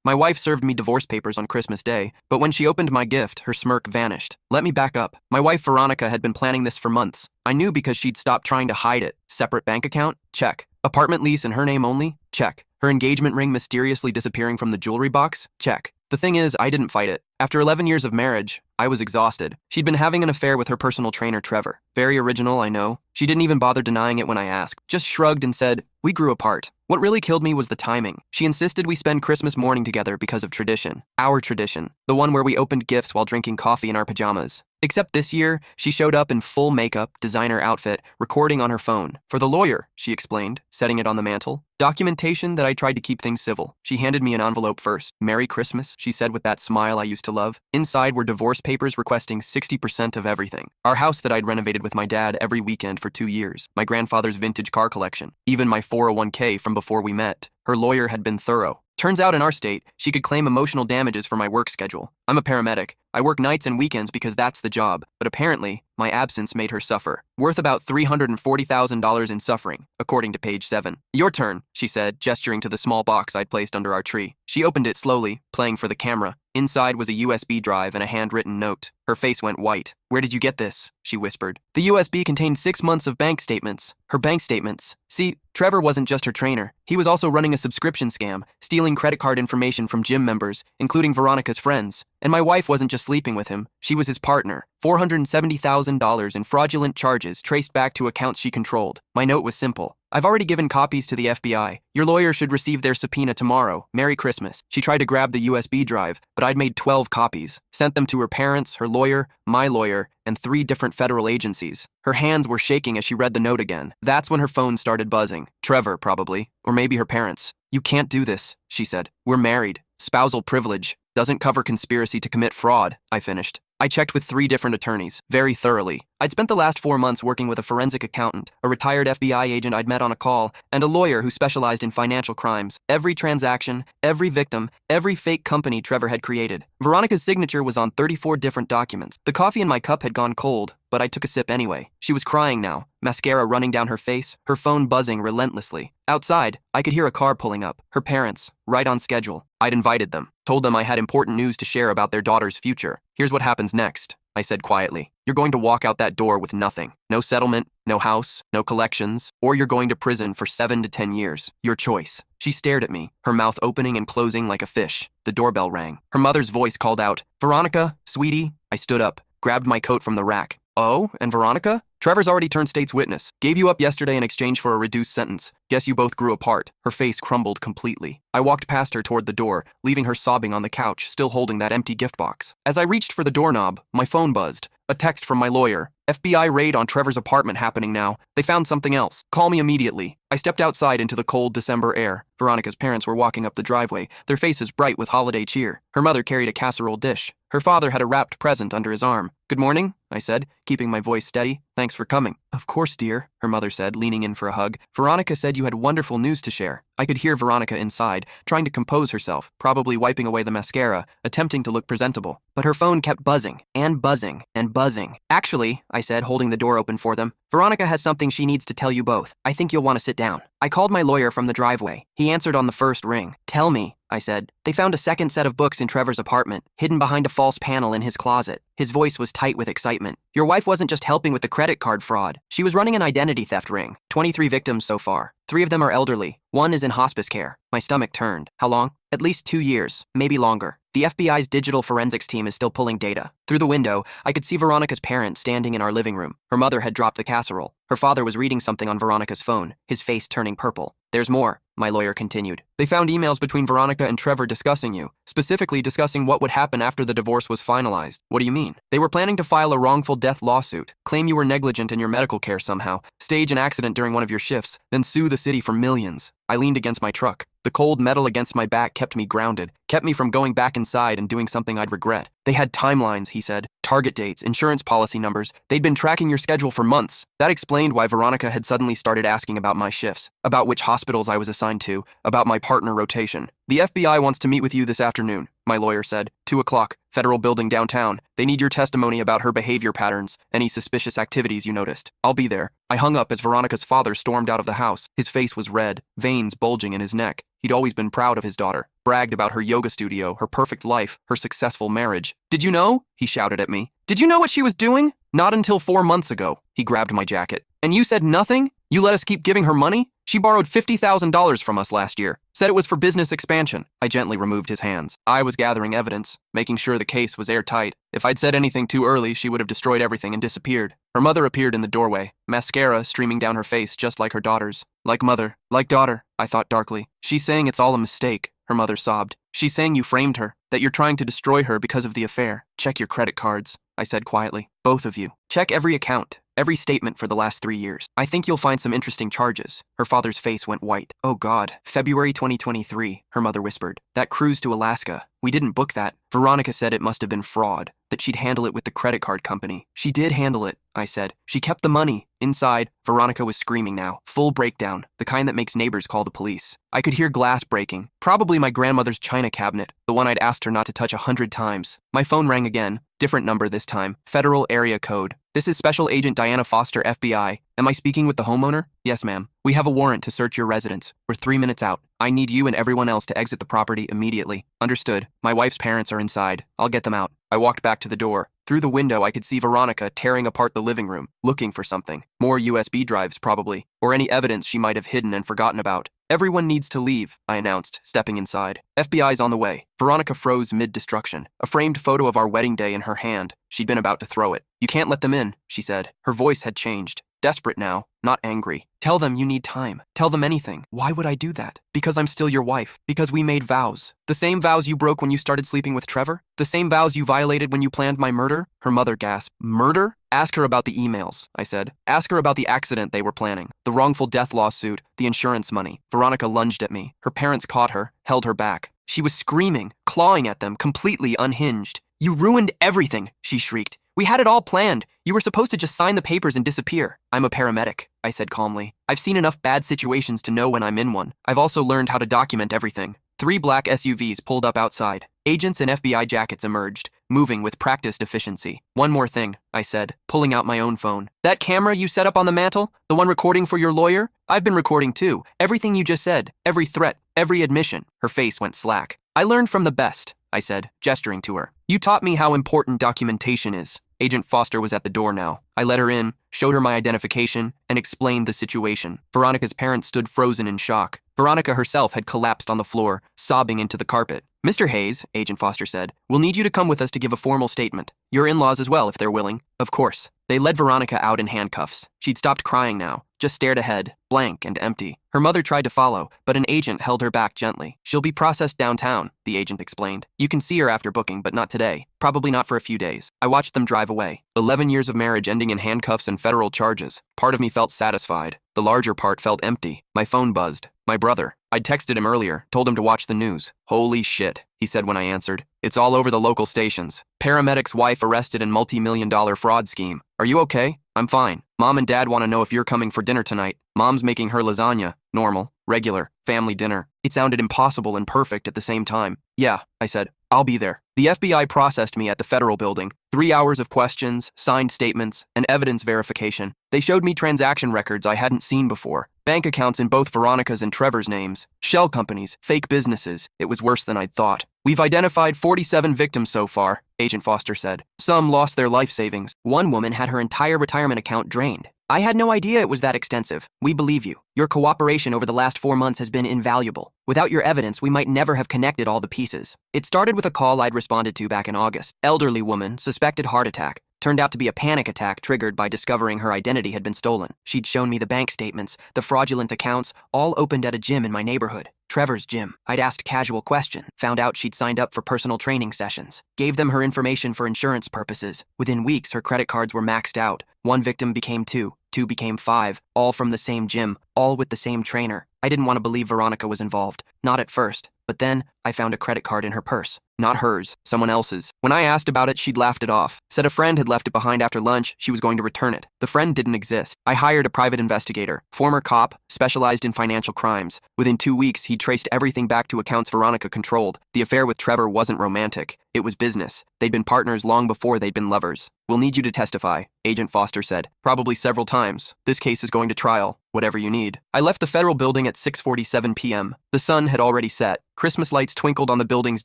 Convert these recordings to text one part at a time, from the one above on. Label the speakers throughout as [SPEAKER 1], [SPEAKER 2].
[SPEAKER 1] My wife served me divorce papers on Christmas Day, but when she opened my gift, her smirk vanished. Let me back up. My wife Veronica had been planning this for months. I knew because she'd stopped trying to hide it. Separate bank account? Check. Apartment lease in her name only? Check. Her engagement ring mysteriously disappearing from the jewelry box? Check. The thing is, I didn't fight it. After 11 years of marriage, I was exhausted. She'd been having an affair with her personal trainer, Trevor. Very original, I know. She didn't even bother denying it when I asked. Just shrugged and said, "We grew apart." What really killed me was the timing. She insisted we spend Christmas morning together because of tradition. Our tradition. The one where we opened gifts while drinking coffee in our pajamas. Except this year, she showed up in full makeup, designer outfit, recording on her phone. For the lawyer, she explained, setting it on the mantel. Documentation that I tried to keep things civil. She handed me an envelope first. "Merry Christmas," she said with that smile I used to love. Inside were divorce papers requesting 60% of everything. Our house that I'd renovated with my dad every weekend for 2 years. My grandfather's vintage car collection. Even my 401k from before we met. Her lawyer had been thorough. Turns out in our state, she could claim emotional damages for my work schedule. I'm a paramedic. I work nights and weekends because that's the job. But apparently, my absence made her suffer. Worth about $340,000 in suffering, according to page 7. "Your turn," she said, gesturing to the small box I'd placed under our tree. She opened it slowly, playing for the camera. Inside was a USB drive and a handwritten note. Her face went white. "Where did you get this?" she whispered. The USB contained 6 months of bank statements. Her bank statements. See, Trevor wasn't just her trainer. He was also running a subscription scam, stealing credit card information from gym members, including Veronica's friends. And my wife wasn't just sleeping with him. She was his partner. $470,000 in fraudulent charges traced back to accounts she controlled. My note was simple. "I've already given copies to the FBI. Your lawyer should receive their subpoena tomorrow. Merry Christmas." She tried to grab the USB drive, but I'd made 12 copies. Sent them to her parents, her lawyer, my lawyer, and 3 different federal agencies. Her hands were shaking as she read the note again. That's when her phone started buzzing. Trevor, probably. Or maybe her parents. "You can't do this," she said. "We're married. Spousal privilege. Doesn't cover conspiracy to commit fraud," I finished. I checked with 3 different attorneys, very thoroughly. I'd spent the last 4 months working with a forensic accountant, a retired FBI agent I'd met on a call, and a lawyer who specialized in financial crimes. Every transaction, every victim, every fake company Trevor had created. Veronica's signature was on 34 different documents. The coffee in my cup had gone cold, but I took a sip anyway. She was crying now, mascara running down her face, her phone buzzing relentlessly. Outside, I could hear a car pulling up. Her parents, right on schedule. I'd invited them, told them I had important news to share about their daughter's future. "Here's what happens next," I said quietly. "You're going to walk out that door with nothing. No settlement, no house, no collections, or you're going to prison for 7 to 10 years. Your choice." She stared at me, her mouth opening and closing like a fish. The doorbell rang. Her mother's voice called out, "Veronica, sweetie." I stood up, grabbed my coat from the rack. "Oh, and Veronica? Trevor's already turned state's witness. Gave you up yesterday in exchange for a reduced sentence. Guess you both grew apart." Her face crumbled completely. I walked past her toward the door, leaving her sobbing on the couch, still holding that empty gift box. As I reached for the doorknob, my phone buzzed. A text from my lawyer. "FBI raid on Trevor's apartment happening now. They found something else. Call me immediately." I stepped outside into the cold December air. Veronica's parents were walking up the driveway, their faces bright with holiday cheer. Her mother carried a casserole dish. Her father had a wrapped present under his arm. "Good morning," I said, keeping my voice steady. "Thanks for coming." "Of course, dear," her mother said, leaning in for a hug. "Veronica said you had wonderful news to share." I could hear Veronica inside, trying to compose herself, probably wiping away the mascara, attempting to look presentable. But her phone kept buzzing, and buzzing, and buzzing. "Actually," I said, holding the door open for them, "Veronica has something she needs to tell you both. I think you'll want to sit down." I called my lawyer from the driveway. He answered on the first ring. "Tell me," I said. "They found a second set of books in Trevor's apartment, hidden behind a false panel in his closet." His voice was tight with excitement. "Your wife wasn't just helping with the credit card fraud. She was running an identity theft ring. 23 victims so far. 3 of them are elderly. 1 is in hospice care." My stomach turned. "How long?" "At least 2 years, maybe longer. The FBI's digital forensics team is still pulling data." Through the window, I could see Veronica's parents standing in our living room. Her mother had dropped the casserole. Her father was reading something on Veronica's phone, his face turning purple. "There's more," my lawyer continued. "They found emails between Veronica and Trevor discussing you, specifically discussing what would happen after the divorce was finalized." "What do you mean?" "They were planning to file a wrongful death lawsuit, claim you were negligent in your medical care somehow, stage an accident during one of your shifts, then sue the city for millions." I leaned against my truck. The cold metal against my back kept me grounded, kept me from going back inside and doing something I'd regret. "They had timelines," he said. "Target dates, insurance policy numbers. They'd been tracking your schedule for months." That explained why Veronica had suddenly started asking about my shifts, about which hospitals I was assigned signed to, about my partner rotation. The FBI wants to meet with you this afternoon, my lawyer said. 2 o'clock, Federal Building downtown. They need your testimony about her behavior patterns, any suspicious activities you noticed. I'll be there. I hung up as Veronica's father stormed out of the house. His face was red, veins bulging in his neck. He'd always been proud of his daughter, bragged about her yoga studio, her perfect life, her successful marriage. Did you know? He shouted at me. Did you know what she was doing? Not until 4 months ago. He grabbed my jacket. And you said nothing? You let us keep giving her money? She borrowed $50,000 from us last year. Said it was for business expansion. I gently removed his hands. I was gathering evidence, making sure the case was airtight. If I'd said anything too early, she would have destroyed everything and disappeared. Her mother appeared in the doorway, mascara streaming down her face just like her daughter's. Like mother, like daughter, I thought darkly. She's saying it's all a mistake, her mother sobbed. She's saying you framed her, that you're trying to destroy her because of the affair. Check your credit cards, I said quietly. Both of you. Check every account. Every statement for the last 3 years. I think you'll find some interesting charges. Her father's face went white. Oh God, February 2023, her mother whispered. That cruise to Alaska. We didn't book that. Veronica said it must have been fraud, that she'd handle it with the credit card company. She did handle it, I said. She kept the money. Inside, Veronica was screaming now. Full breakdown, the kind that makes neighbors call the police. I could hear glass breaking. Probably my grandmother's china cabinet, the one I'd asked her not to touch 100 times. My phone rang again. Different number this time. Federal area code. This is Special Agent Diana Foster, FBI. Am I speaking with the homeowner? Yes, ma'am. We have a warrant to search your residence. We're 3 minutes out. I need you and everyone else to exit the property immediately. Understood. My wife's parents are inside. I'll get them out. I walked back to the door. Through the window, I could see Veronica tearing apart the living room, looking for something. More USB drives, probably, or any evidence she might have hidden and forgotten about. Everyone needs to leave, I announced, stepping inside. FBI's on the way. Veronica froze mid-destruction, a framed photo of our wedding day in her hand. She'd been about to throw it. You can't let them in, she said. Her voice had changed. Desperate now, not angry. Tell them you need time. Tell them anything. Why would I do that? Because I'm still your wife. Because we made vows. The same vows you broke when you started sleeping with Trevor? The same vows you violated when you planned my murder? Her mother gasped. Murder? Ask her about the emails, I said. Ask her about the accident they were planning. The wrongful death lawsuit, the insurance money. Veronica lunged at me. Her parents caught her, held her back. She was screaming, clawing at them, completely unhinged. You ruined everything, she shrieked. We had it all planned. You were supposed to just sign the papers and disappear. I'm a paramedic, I said calmly. I've seen enough bad situations to know when I'm in one. I've also learned how to document everything. 3 black SUVs pulled up outside. Agents in FBI jackets emerged, moving with practiced efficiency. One more thing, I said, pulling out my own phone. That camera you set up on the mantle? The one recording for your lawyer? I've been recording too. Everything you just said. Every threat. Every admission. Her face went slack. I learned from the best, I said, gesturing to her. You taught me how important documentation is. Agent Foster was at the door now. I let her in, showed her my identification, and explained the situation. Veronica's parents stood frozen in shock. Veronica herself had collapsed on the floor, sobbing into the carpet. Mr. Hayes, Agent Foster said, we'll need you to come with us to give a formal statement. Your in-laws as well, if they're willing. Of course. They led Veronica out in handcuffs. She'd stopped crying now, just stared ahead, blank and empty. Her mother tried to follow, but an agent held her back gently. She'll be processed downtown, the agent explained. You can see her after booking, but not today. Probably not for a few days. I watched them drive away. 11 years of marriage ending in handcuffs and federal charges. Part of me felt satisfied. The larger part felt empty. My phone buzzed. My brother. I'd texted him earlier, told him to watch the news. Holy shit, he said when I answered. It's all over the local stations. Paramedic's wife arrested in multi-million-dollar fraud scheme. Are you okay? I'm fine. Mom and Dad want to know if you're coming for dinner tonight. Mom's making her lasagna. Normal, regular, family dinner. It sounded impossible and perfect at the same time. Yeah, I said. I'll be there. The FBI processed me at the Federal Building. 3 hours of questions, signed statements, and evidence verification. They showed me transaction records I hadn't seen before. Bank accounts in both Veronica's and Trevor's names. Shell companies, fake businesses. It was worse than I'd thought. We've identified 47 victims so far, Agent Foster said. Some lost their life savings. One woman had her entire retirement account drained. I had no idea it was that extensive. We believe you. Your cooperation over the last 4 months has been invaluable. Without your evidence, we might never have connected all the pieces. It started with a call I'd responded to back in August. Elderly woman, suspected heart attack. Turned out to be a panic attack triggered by discovering her identity had been stolen. She'd shown me the bank statements, the fraudulent accounts, all opened at a gym in my neighborhood. Trevor's gym. I'd asked casual questions, found out she'd signed up for personal training sessions, gave them her information for insurance purposes. Within weeks, her credit cards were maxed out. 1 victim became 2, 2 became 5, all from the same gym, all with the same trainer. I didn't want to believe Veronica was involved. Not at first. But then, I found a credit card in her purse. Not hers, someone else's. When I asked about it, she'd laughed it off. Said a friend had left it behind after lunch, she was going to return it. The friend didn't exist. I hired a private investigator, former cop, specialized in financial crimes. Within 2 weeks, he traced everything back to accounts Veronica controlled. The affair with Trevor wasn't romantic. It was business. They'd been partners long before they'd been lovers. We'll need you to testify, Agent Foster said. Probably several times. This case is going to trial. Whatever you need. I left the federal building at 6:47 p.m. The sun had already set. Christmas lights twinkled on the buildings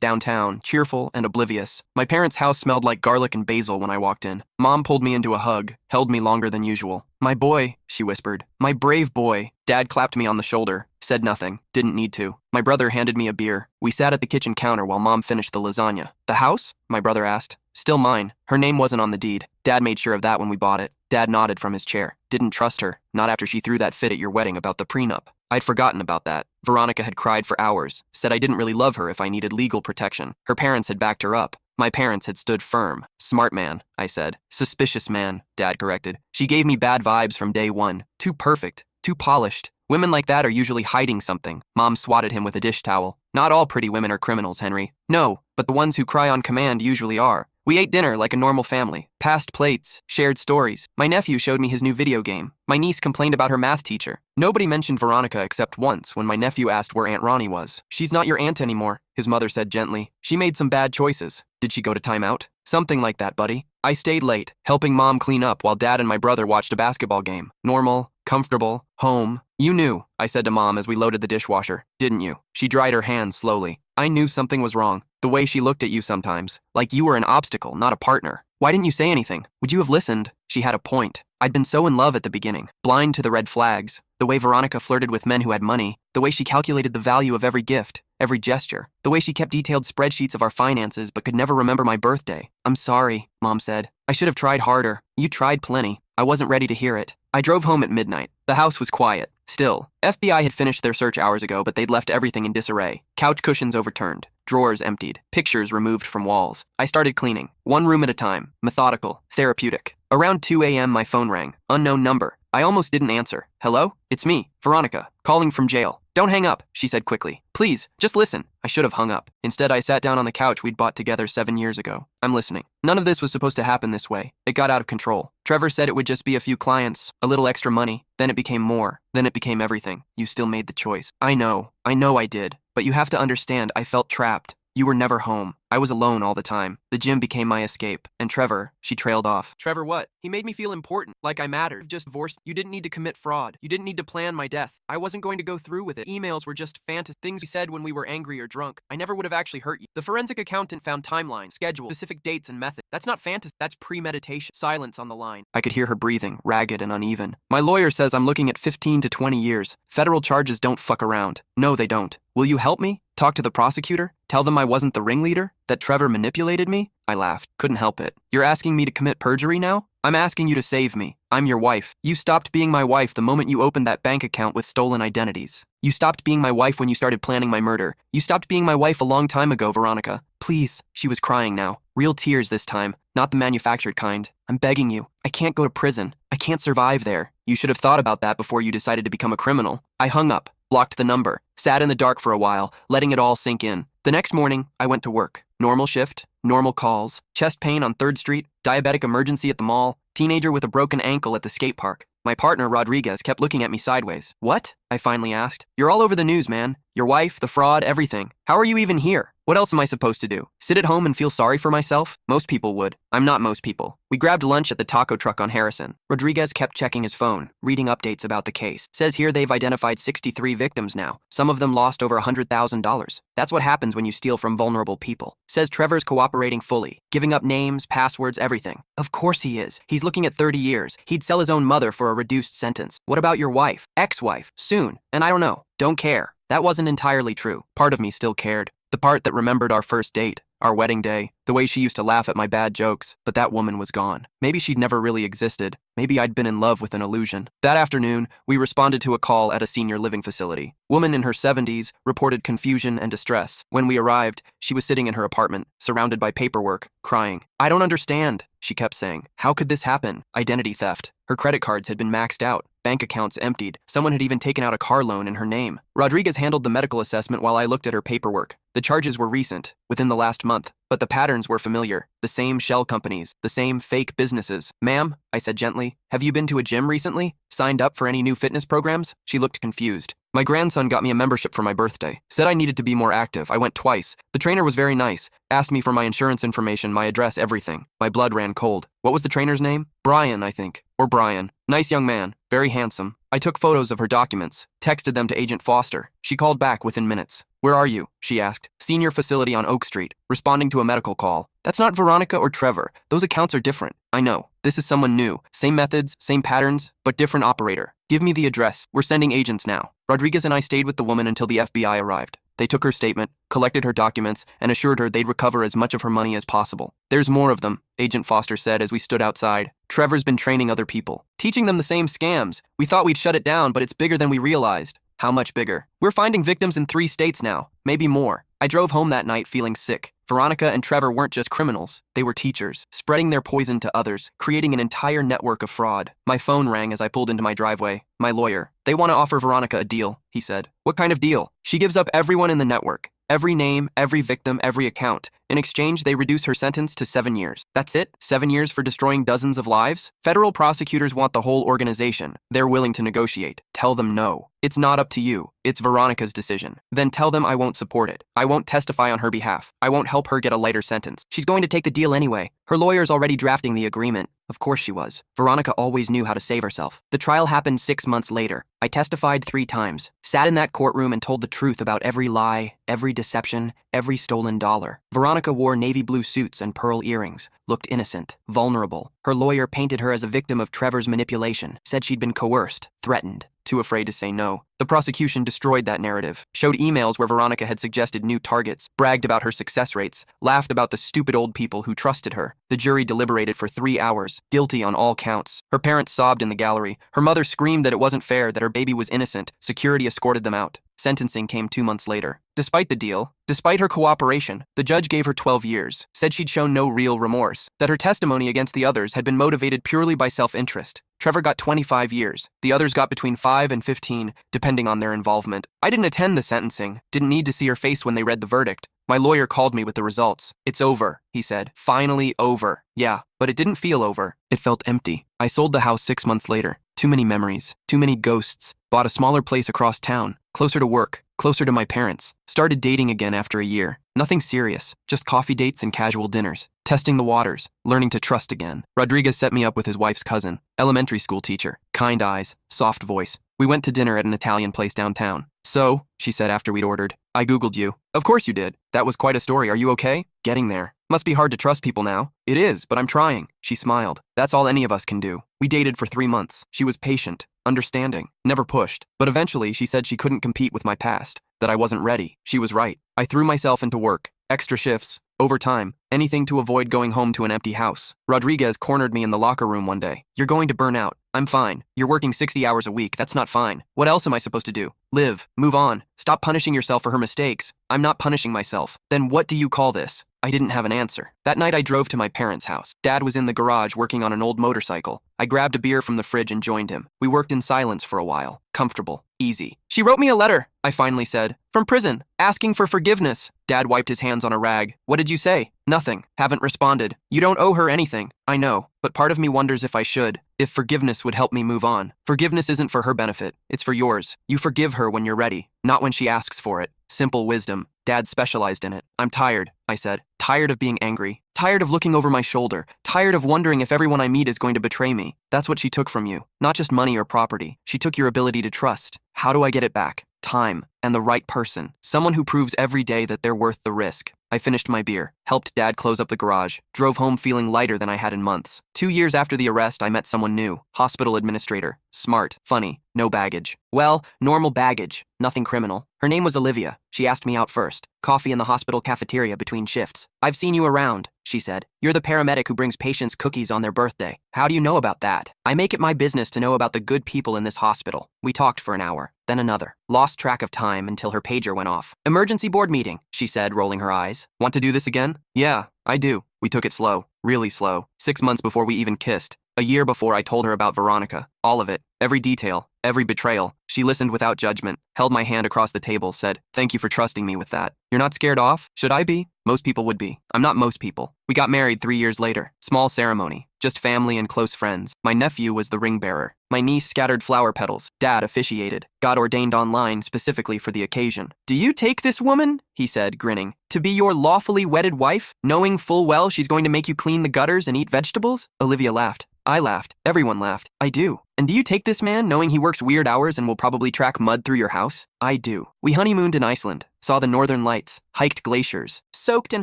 [SPEAKER 1] downtown, cheerful and oblivious. My parents' house smelled like garlic and basil when I walked in. Mom pulled me into a hug, held me longer than usual. My boy, she whispered. My brave boy. Dad clapped me on the shoulder. Said nothing. Didn't need to. My brother handed me a beer. We sat at the kitchen counter while Mom finished the lasagna. The house? My brother asked. Still mine. Her name wasn't on the deed. Dad made sure of that when we bought it. Dad nodded from his chair. Didn't trust her. Not after she threw that fit at your wedding about the prenup. I'd forgotten about that. Veronica had cried for hours. Said I didn't really love her if I needed legal protection. Her parents had backed her up. My parents had stood firm. Smart man, I said. Suspicious man, Dad corrected. She gave me bad vibes from day one. Too perfect. Too polished. Women like that are usually hiding something. Mom swatted him with a dish towel. Not all pretty women are criminals, Henry. No, but the ones who cry on command usually are. We ate dinner like a normal family. Passed plates, shared stories. My nephew showed me his new video game. My niece complained about her math teacher. Nobody mentioned Veronica except once when my nephew asked where Aunt Ronnie was. She's not your aunt anymore, his mother said gently. She made some bad choices. Did she go to timeout? Something like that, buddy. I stayed late, helping Mom clean up while Dad and my brother watched a basketball game. Normal, comfortable, home. You knew, I said to Mom as we loaded the dishwasher. Didn't you? She dried her hands slowly. I knew something was wrong. The way she looked at you sometimes. Like you were an obstacle, not a partner. Why didn't you say anything? Would you have listened? She had a point. I'd been so in love at the beginning, blind to the red flags, the way Veronica flirted with men who had money, the way she calculated the value of every gift, every gesture, the way she kept detailed spreadsheets of our finances but could never remember my birthday. I'm sorry, Mom said. I should have tried harder. You tried plenty. I wasn't ready to hear it. I drove home at midnight. The house was quiet. Still, FBI had finished their search hours ago, but they'd left everything in disarray. Couch cushions overturned. Drawers emptied. Pictures removed from walls. I started cleaning. One room at a time. Methodical. Therapeutic. Around 2 a.m. my phone rang. Unknown number. I almost didn't answer. Hello? It's me, Veronica, calling from jail. Don't hang up, she said quickly. Please, just listen. I should have hung up. Instead, I sat down on the couch we'd bought together 7 years ago. I'm listening. None of this was supposed to happen this way. It got out of control. Trevor said it would just be a few clients, a little extra money. Then it became more. Then it became everything. You still made the choice. I know I did. But you have to understand, I felt trapped. You were never home. I was alone all the time. The gym became my escape. And Trevor, she trailed off. Trevor what? He made me feel important, like I mattered. Just divorced. You didn't need to commit fraud. You didn't need to plan my death. I wasn't going to go through with it. Emails were just fantasy things we said when we were angry or drunk. I never would have actually hurt you. The forensic accountant found timelines, schedules, specific dates and methods. That's not fantasy. That's premeditation. Silence on the line. I could hear her breathing, ragged and uneven. My lawyer says I'm looking at 15 to 20 years. Federal charges don't fuck around. No, they don't. Will you help me? Talk to the prosecutor? Tell them I wasn't the ringleader? That Trevor manipulated me? I laughed. Couldn't help it. You're asking me to commit perjury now? I'm asking you to save me. I'm your wife. You stopped being my wife the moment you opened that bank account with stolen identities. You stopped being my wife when you started planning my murder. You stopped being my wife a long time ago, Veronica. Please. She was crying now. Real tears this time. Not the manufactured kind. I'm begging you. I can't go to prison. I can't survive there. You should have thought about that before you decided to become a criminal. I hung up. Blocked the number. Sat in the dark for a while, letting it all sink in. The next morning, I went to work. Normal shift, normal calls, chest pain on 3rd Street, diabetic emergency at the mall, teenager with a broken ankle at the skate park. My partner, Rodriguez, kept looking at me sideways. What? I finally asked. You're all over the news, man. Your wife, the fraud, everything. How are you even here? What else am I supposed to do? Sit at home and feel sorry for myself? Most people would. I'm not most people. We grabbed lunch at the taco truck on Harrison. Rodriguez kept checking his phone, reading updates about the case. Says here they've identified 63 victims now. Some of them lost over $100,000. That's what happens when you steal from vulnerable people. Says Trevor's cooperating fully, giving up names, passwords, everything. Of course he is. He's looking at 30 years. He'd sell his own mother for a reduced sentence. What about your wife? Ex-wife? Soon. And I don't know. Don't care. That wasn't entirely true. Part of me still cared. The part that remembered our first date, our wedding day, the way she used to laugh at my bad jokes, but that woman was gone. Maybe she'd never really existed. Maybe I'd been in love with an illusion. That afternoon, we responded to a call at a senior living facility. Woman in her 70s reported confusion and distress. When we arrived, she was sitting in her apartment, surrounded by paperwork, crying. I don't understand, she kept saying. How could this happen? Identity theft. Her credit cards had been maxed out. Bank accounts emptied. Someone had even taken out a car loan in her name. Rodriguez handled the medical assessment while I looked at her paperwork. The charges were recent, within the last month, but the patterns were familiar. The same shell companies, the same fake businesses. "Ma'am," I said gently, "have you been to a gym recently? Signed up for any new fitness programs?" She looked confused. "My grandson got me a membership for my birthday. Said I needed to be more active. I went twice. The trainer was very nice. Asked me for my insurance information, my address, everything." My blood ran cold. "What was the trainer's name?" "Brian, I think. Or Brian. Nice young man. Very handsome." I took photos of her documents, texted them to Agent Foster. She called back within minutes. "Where are you?" she asked. "Senior facility on Oak Street. Responding to a medical call." "That's not Veronica or Trevor. Those accounts are different." "I know. This is someone new. Same methods, same patterns, but different operator. Give me the address. We're sending agents now." Rodriguez and I stayed with the woman until the FBI arrived. They took her statement, collected her documents, and assured her they'd recover as much of her money as possible. "There's more of them," Agent Foster said as we stood outside. "Trevor's been training other people, teaching them the same scams. We thought we'd shut it down, but it's bigger than we realized." "How much bigger?" "We're finding victims in 3 states now, maybe more." I drove home that night feeling sick. Veronica and Trevor weren't just criminals. They were teachers, spreading their poison to others, creating an entire network of fraud. My phone rang as I pulled into my driveway. My lawyer. "They want to offer Veronica a deal," he said. "What kind of deal?" "She gives up everyone in the network. Every name, every victim, every account. In exchange, they reduce her sentence to 7 years. That's it? 7 years for destroying dozens of lives? Federal prosecutors want the whole organization. They're willing to negotiate. Tell them no. It's not up to you. It's Veronica's decision. Then tell them I won't support it. I won't testify on her behalf. I won't help her get a lighter sentence. She's going to take the deal anyway. Her lawyer's already drafting the agreement." Of course she was. Veronica always knew how to save herself. The trial happened 6 months later. I testified 3 times, sat in that courtroom and told the truth about every lie, every deception, every stolen dollar. Veronica wore navy blue suits and pearl earrings, looked innocent, vulnerable. Her lawyer painted her as a victim of Trevor's manipulation, said she'd been coerced, threatened, too afraid to say no. The prosecution destroyed that narrative, showed emails where Veronica had suggested new targets, bragged about her success rates, laughed about the stupid old people who trusted her. The jury deliberated for 3 hours, guilty on all counts. Her parents sobbed in the gallery. Her mother screamed that it wasn't fair, that her baby was innocent. Security escorted them out. Sentencing came 2 months later. Despite the deal, despite her cooperation, the judge gave her 12 years, said she'd shown no real remorse, that her testimony against the others had been motivated purely by self-interest. Trevor got 25 years. The others got between 5 and 15, depending on their involvement. I didn't attend the sentencing, didn't need to see her face when they read the verdict. My lawyer called me with the results. "It's over," he said. "Finally over." Yeah, but it didn't feel over. It felt empty. I sold the house 6 months later. Too many memories, too many ghosts. Bought a smaller place across town, closer to work, closer to my parents. Started dating again after a year. Nothing serious, just coffee dates and casual dinners. Testing the waters, learning to trust again. Rodriguez set me up with his wife's cousin, elementary school teacher. Kind eyes, soft voice. We went to dinner at an Italian place downtown. "So," she said after we'd ordered, "I Googled you." "Of course you did. That was quite a story. Are you okay?" "Getting there. Must be hard to trust people now." "It is, but I'm trying." She smiled. "That's all any of us can do." We dated for 3 months. She was patient, understanding, never pushed. But eventually she said she couldn't compete with my past, that I wasn't ready. She was right. I threw myself into work, extra shifts, overtime, anything to avoid going home to an empty house. Rodriguez cornered me in the locker room one day. "You're going to burn out." "I'm fine. You're working 60 hours a week. That's not fine. What else am I supposed to do?" "Live. Move on. Stop punishing yourself for her mistakes." "I'm not punishing myself." "Then what do you call this?" I didn't have an answer. That night I drove to my parents' house. Dad was in the garage working on an old motorcycle. I grabbed a beer from the fridge and joined him. We worked in silence for a while. Comfortable. Easy. "She wrote me a letter," I finally said. "From prison. Asking for forgiveness." Dad wiped his hands on a rag. "What did you say?" "Nothing. Haven't responded." "You don't owe her anything." "I know, but part of me wonders if I should. If forgiveness would help me move on. Forgiveness isn't for her benefit. It's for yours. You forgive her when you're ready, not when she asks for it. Simple wisdom. Dad specialized in it. "I'm tired," I said. "Tired of being angry. Tired of looking over my shoulder. Tired of wondering if everyone I meet is going to betray me. That's what she took from you. Not just money or property. She took your ability to trust. How do I get it back? Time. And the right person. Someone who proves every day that they're worth the risk." I finished my beer, helped Dad close up the garage, drove home feeling lighter than I had in months. 2 years after the arrest, I met someone new. Hospital administrator. Smart. Funny. No baggage. Well, normal baggage. Nothing criminal. Her name was Olivia. She asked me out first. Coffee in the hospital cafeteria between shifts. "I've seen you around," she said. "You're the paramedic who brings patients cookies on their birthday. How do you know about that?" "I make it my business to know about the good people in this hospital." We talked for an hour, then another. Lost track of time until her pager went off. "Emergency board meeting," she said, rolling her eyes. "Want to do this again?" "Yeah, I do." We took it slow, really slow. 6 months before we even kissed. A year before I told her about Veronica. All of it. Every detail. Every betrayal. She listened without judgment, held my hand across the table, said, "Thank you for trusting me with that. You're not scared off? Should I be? Most people would be. I'm not most people. We got married 3 years later. Small ceremony. Just family and close friends. My nephew was the ring bearer. My niece scattered flower petals. Dad officiated. Got ordained online specifically for the occasion. Do you take this woman," he said, grinning, "to be your lawfully wedded wife, knowing full well she's going to make you clean the gutters and eat vegetables?" Olivia laughed. I laughed. Everyone laughed. I do. "And do you take this man knowing he works weird hours and will probably track mud through your house?" I do. We honeymooned in Iceland, saw the northern lights, hiked glaciers, soaked in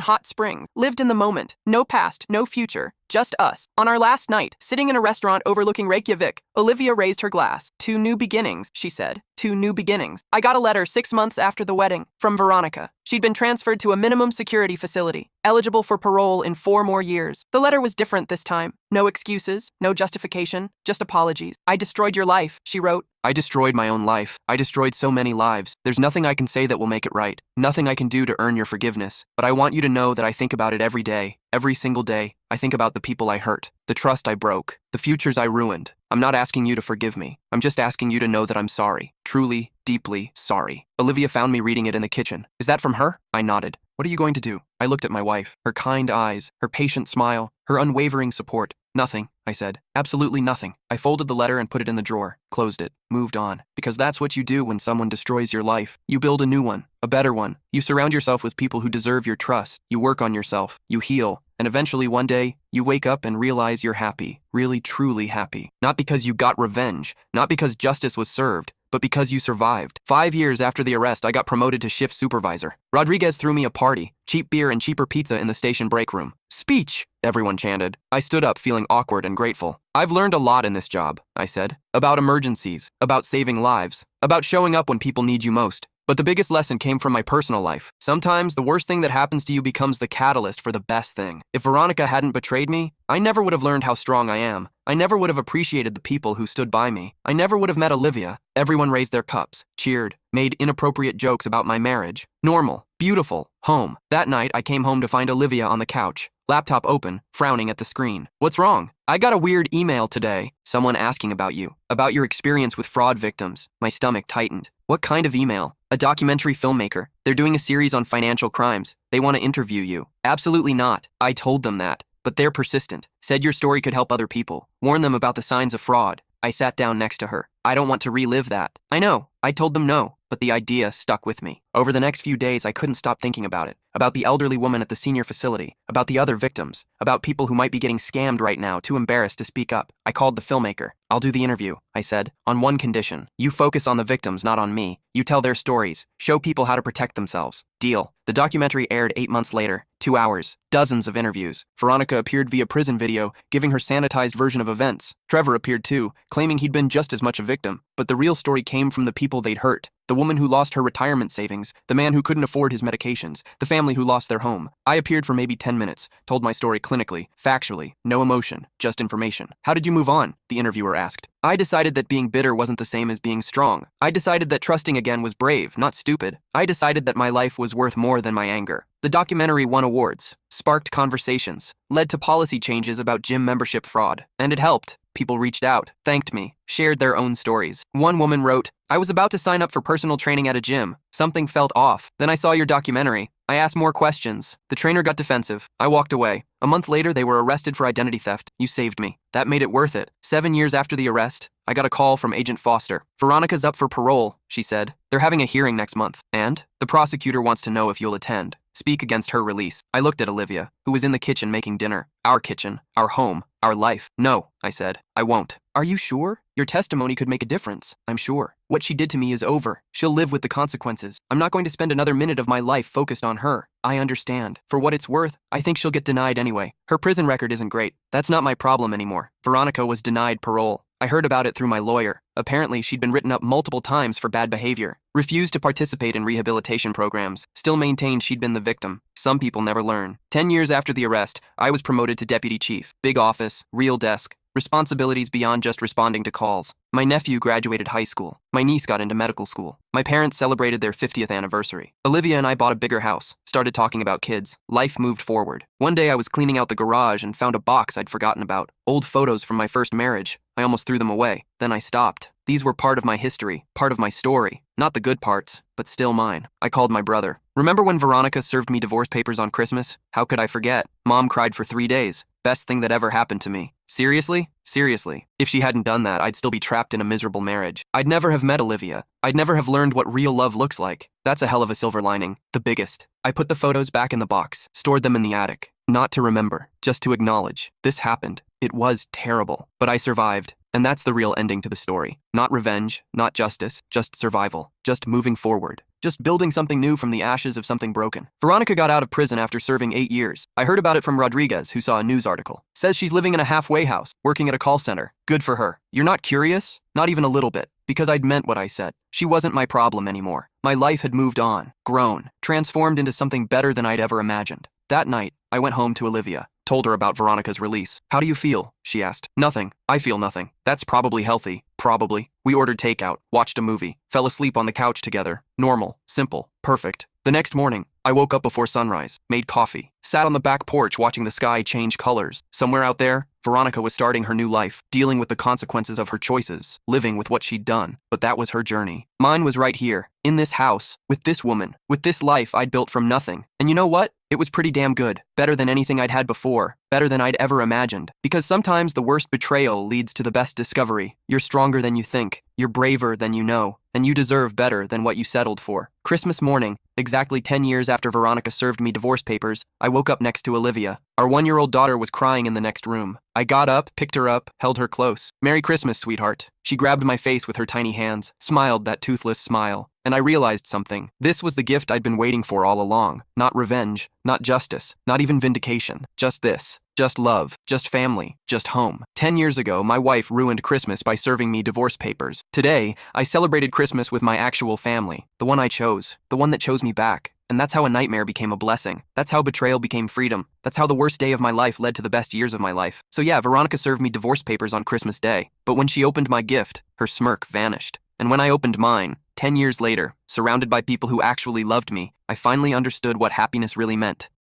[SPEAKER 1] hot springs, lived in the moment. No past, no future, just us. On our last night, sitting in a restaurant overlooking Reykjavik, Olivia raised her glass. "Two new beginnings," she said. "Two new beginnings." I got a letter 6 months after the wedding from Veronica. She'd been transferred to a minimum security facility, eligible for parole in 4 more years. The letter was different this time. No excuses, no justification, just apologies. "I destroyed your life," she wrote. I destroyed my own life. I destroyed so many lives. There's nothing I can say that will make it right. Nothing I can do to earn your forgiveness. But I want you to know that I think about it every day. Every single day. I think about the people I hurt, the trust I broke, the futures I ruined. I'm not asking you to forgive me. I'm just asking you to know that I'm sorry. Truly, deeply sorry. Olivia found me reading it in the kitchen. Is that from her? I nodded. What are you going to do? I looked at my wife, her kind eyes, her patient smile, her unwavering support. Nothing, I said. Absolutely nothing. I folded the letter and put it in the drawer, closed it, moved on. Because that's what you do when someone destroys your life. You build a new one, a better one. You surround yourself with people who deserve your trust. You work on yourself. You heal. And eventually one day, you wake up and realize you're happy. Really, truly happy. Not because you got revenge. Not because justice was served. But because you survived. 5 years after the arrest, I got promoted to shift supervisor. Rodriguez threw me a party, cheap beer and cheaper pizza in the station break room. "Speech," everyone chanted. I stood up feeling awkward and grateful. "I've learned a lot in this job," I said. About emergencies, about saving lives, about showing up when people need you most. But the biggest lesson came from my personal life. Sometimes the worst thing that happens to you becomes the catalyst for the best thing. If Veronica hadn't betrayed me, I never would have learned how strong I am. I never would have appreciated the people who stood by me. I never would have met Olivia. Everyone raised their cups, cheered, made inappropriate jokes about my marriage. Normal, beautiful, home. That night, I came home to find Olivia on the couch, laptop open, frowning at the screen. "What's wrong?" "I got a weird email today. Someone asking about you, about your experience with fraud victims." My stomach tightened. "What kind of email?" "A documentary filmmaker. They're doing a series on financial crimes. They want to interview you." "Absolutely not." I told them that. But they're persistent. Said your story could help other people. Warn them about the signs of fraud. I sat down next to her. I don't want to relive that. I know. I told them no, but the idea stuck with me. Over the next few days, I couldn't stop thinking about it. About the elderly woman at the senior facility. About the other victims. About people who might be getting scammed right now, too embarrassed to speak up. I called the filmmaker. "I'll do the interview," I said, "on one condition. You focus on the victims, not on me. You tell their stories. Show people how to protect themselves." Deal. The documentary aired 8 months later. 2 hours. Dozens of interviews. Veronica appeared via prison video, giving her sanitized version of events. Trevor appeared too, claiming he'd been just as much a victim. But the real story came from the people they'd hurt. The woman who lost her retirement savings, the man who couldn't afford his medications, the family who lost their home. I appeared for maybe 10 minutes, told my story clinically, factually, no emotion, just information. "How did you move on?" the interviewer asked. I decided that being bitter wasn't the same as being strong. I decided that trusting again was brave, not stupid. I decided that my life was worth more than my anger. The documentary won awards, sparked conversations, led to policy changes about gym membership fraud, and it helped. People reached out, thanked me, shared their own stories. One woman wrote, "I was about to sign up for personal training at a gym. Something felt off. Then I saw your documentary. I asked more questions. The trainer got defensive. I walked away. A month later, they were arrested for identity theft. You saved me. That made it worth it." 7 years after the arrest, I got a call from Agent Foster. "Veronica's up for parole," she said. "They're having a hearing next month. And the prosecutor wants to know if you'll attend. Speak against her release." I looked at Olivia, who was in the kitchen making dinner. Our kitchen, our home, our life. "No," I said. "I won't." "Are you sure? Your testimony could make a difference." "I'm sure. What she did to me is over. She'll live with the consequences. I'm not going to spend another minute of my life focused on her." "I understand. For what it's worth, I think she'll get denied anyway. Her prison record isn't great. That's not my problem anymore." Veronica was denied parole. I heard about it through my lawyer. Apparently, she'd been written up multiple times for bad behavior, refused to participate in rehabilitation programs, still maintained she'd been the victim. Some people never learn. 10 years after the arrest, I was promoted to deputy chief. Big office, real desk, Responsibilities beyond just responding to calls. My nephew graduated high school. My niece got into medical school. My parents celebrated their 50th anniversary. Olivia and I bought a bigger house, started talking about kids. Life moved forward. One day I was cleaning out the garage and found a box I'd forgotten about. Old photos from my first marriage. I almost threw them away. Then I stopped. These were part of my history, part of my story. Not the good parts, but still mine. I called my brother. Remember when Veronica served me divorce papers on Christmas? How could I forget? Mom cried for 3 days. Best thing that ever happened to me. Seriously? Seriously. If she hadn't done that, I'd still be trapped in a miserable marriage. I'd never have met Olivia. I'd never have learned what real love looks like. That's a hell of a silver lining. The biggest. I put the photos back in the box, stored them in the attic. Not to remember, just to acknowledge. This happened. It was terrible. But I survived. And that's the real ending to the story. Not revenge, not justice, just survival. Just moving forward. Just building something new from the ashes of something broken. Veronica got out of prison after serving 8 years. I heard about it from Rodriguez, who saw a news article. Says she's living in a halfway house, working at a call center. Good for her. You're not curious? Not even a little bit. Because I'd meant what I said. She wasn't my problem anymore. My life had moved on, grown, transformed into something better than I'd ever imagined. That night, I went home to Olivia. Told her about Veronica's release. How do you feel? She asked. Nothing. I feel nothing. That's probably healthy. Probably. We ordered takeout, watched a movie, fell asleep on the couch together. Normal, simple, perfect. The next morning, I woke up before sunrise, made coffee, sat on the back porch watching the sky change colors. Somewhere out there, Veronica was starting her new life, dealing with the consequences of her choices, living with what she'd done. But that was her journey. Mine was right here, in this house, with this woman, with this life I'd built from nothing. And you know what? It was pretty damn good. Better than anything I'd had before. Better than I'd ever imagined. Because sometimes the worst betrayal leads to the best discovery. You're stronger than you think. You're braver than you know. And you deserve better than what you settled for. Christmas morning, exactly 10 years after Veronica served me divorce papers, I woke up next to Olivia. Our 1-year-old daughter was crying in the next room. I got up, picked her up, held her close. Merry Christmas, sweetheart. She grabbed my face with her tiny hands, smiled that toothless smile. And I realized something. This was the gift I'd been waiting for all along. Not revenge, not justice, not even vindication. Just this. Just love, just family, just home. 10 years ago, my wife ruined Christmas by serving me divorce papers. Today, I celebrated Christmas with my actual family, the one I chose, the one that chose me back. And that's how a nightmare became a blessing. That's how betrayal became freedom. That's how the worst day of my life led to the best years of my life. So yeah, Veronica served me divorce papers on Christmas Day. But when she opened my gift, her smirk vanished. And when I opened mine, 10 years later, surrounded by people who actually loved me, I finally understood what happiness really meant.